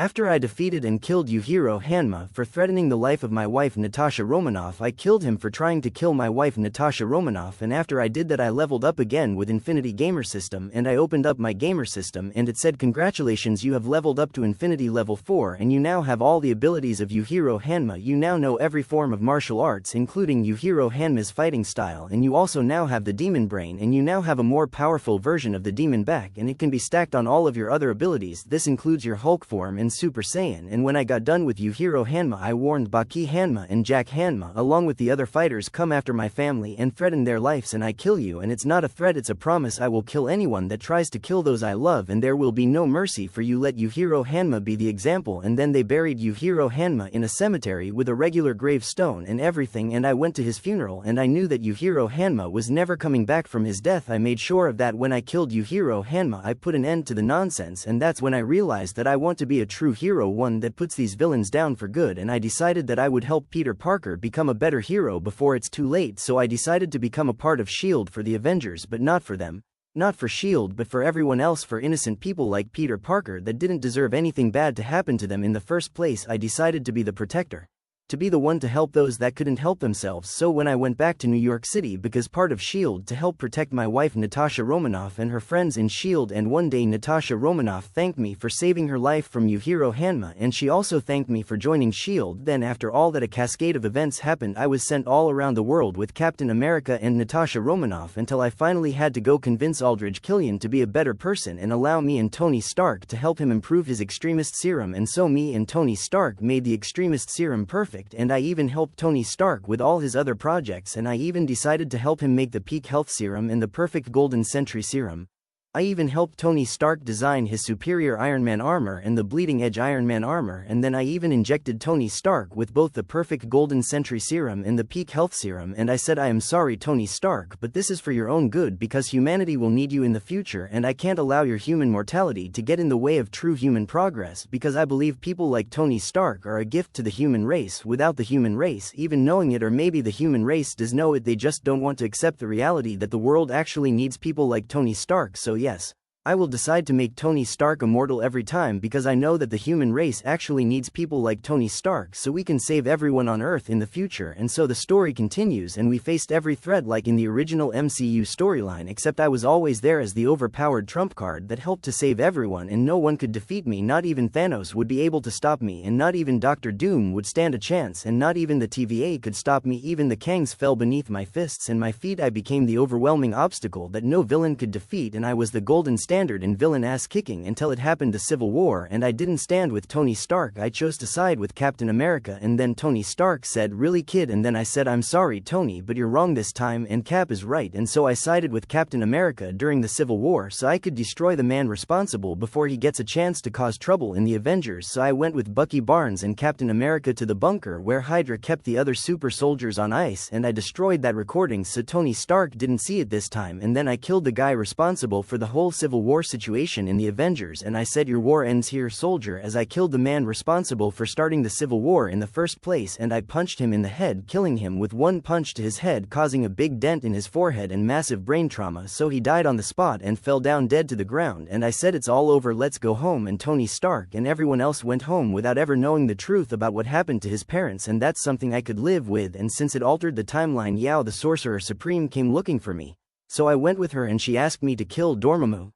After I defeated and killed Yujiro Hanma for threatening the life of my wife Natasha Romanoff, I killed him for trying to kill my wife Natasha Romanoff, and after I did that I leveled up again with Infinity Gamer System, and I opened up my gamer system and it said congratulations, you have leveled up to Infinity level 4 and you now have all the abilities of Yujiro Hanma. You now know every form of martial arts including Yujiro Hanma's fighting style, and you also now have the demon brain, and you now have a more powerful version of the demon back, and it can be stacked on all of your other abilities. This includes your Hulk form and Super Saiyan. And when I got done with Yujiro Hanma, I warned Baki Hanma and Jack Hanma along with the other fighters, come after my family and threaten their lives and I kill you, and it's not a threat, it's a promise. I will kill anyone that tries to kill those I love, and there will be no mercy for you. Let Yujiro Hanma be the example. And then they buried Yujiro Hanma in a cemetery with a regular gravestone and everything, and I went to his funeral and I knew that Yujiro Hanma was never coming back from his death. I made sure of that. When I killed Yujiro Hanma, I put an end to the nonsense, and that's when I realized that I want to be a true hero, one that puts these villains down for good, and I decided that I would help Peter Parker become a better hero before it's too late. So I decided to become a part of S.H.I.E.L.D. for the Avengers, but not for them. Not for S.H.I.E.L.D. but for everyone else, for innocent people like Peter Parker that didn't deserve anything bad to happen to them in the first place. I decided to be the protector. To be the one to help those that couldn't help themselves. So when I went back to New York City because part of S.H.I.E.L.D. to help protect my wife Natasha Romanoff and her friends in S.H.I.E.L.D., and one day Natasha Romanoff thanked me for saving her life from Yujiro Hanma, and she also thanked me for joining S.H.I.E.L.D. Then after all that, a cascade of events happened. I was sent all around the world with Captain America and Natasha Romanoff until I finally had to go convince Aldrich Killian to be a better person and allow me and Tony Stark to help him improve his extremist serum, and so me and Tony Stark made the extremist serum perfect. And I even helped Tony Stark with all his other projects, and I even decided to help him make the peak health serum and the perfect golden sentry serum. I even helped Tony Stark design his superior Iron Man armor and the bleeding edge Iron Man armor, and then I even injected Tony Stark with both the perfect golden sentry serum and the peak health serum, and I said, I am sorry Tony Stark, but this is for your own good because humanity will need you in the future, and I can't allow your human mortality to get in the way of true human progress, because I believe people like Tony Stark are a gift to the human race. Without the human race even knowing it, or maybe the human race does know it, they just don't want to accept the reality that the world actually needs people like Tony Stark. So yes, I will decide to make Tony Stark immortal every time, because I know that the human race actually needs people like Tony Stark so we can save everyone on Earth in the future. And so the story continues, and we faced every threat like in the original MCU storyline, except I was always there as the overpowered trump card that helped to save everyone, and no one could defeat me. Not even Thanos would be able to stop me, and not even Doctor Doom would stand a chance, and not even the TVA could stop me. Even the Kangs fell beneath my fists and my feet. I became the overwhelming obstacle that no villain could defeat, and I was the golden standard in villain ass kicking until it happened to Civil War, and I didn't stand with Tony Stark. I chose to side with Captain America, and then Tony Stark said, really kid? And then I said, I'm sorry Tony, but you're wrong this time and Cap is right. And so I sided with Captain America during the Civil War so I could destroy the man responsible before he gets a chance to cause trouble in the Avengers. So I went with Bucky Barnes and Captain America to the bunker where Hydra kept the other super soldiers on ice, and I destroyed that recording so Tony Stark didn't see it this time. And then I killed the guy responsible for the whole Civil War situation in the Avengers, and I said, your war ends here soldier, as I killed the man responsible for starting the Civil War in the first place, and I punched him in the head, killing him with one punch to his head, causing a big dent in his forehead and massive brain trauma, so he died on the spot and fell down dead to the ground. And I said, it's all over, let's go home. And Tony Stark and everyone else went home without ever knowing the truth about what happened to his parents, and that's something I could live with. And since it altered the timeline, Yao the Sorcerer Supreme came looking for me. So I went with her and she asked me to kill Dormammu.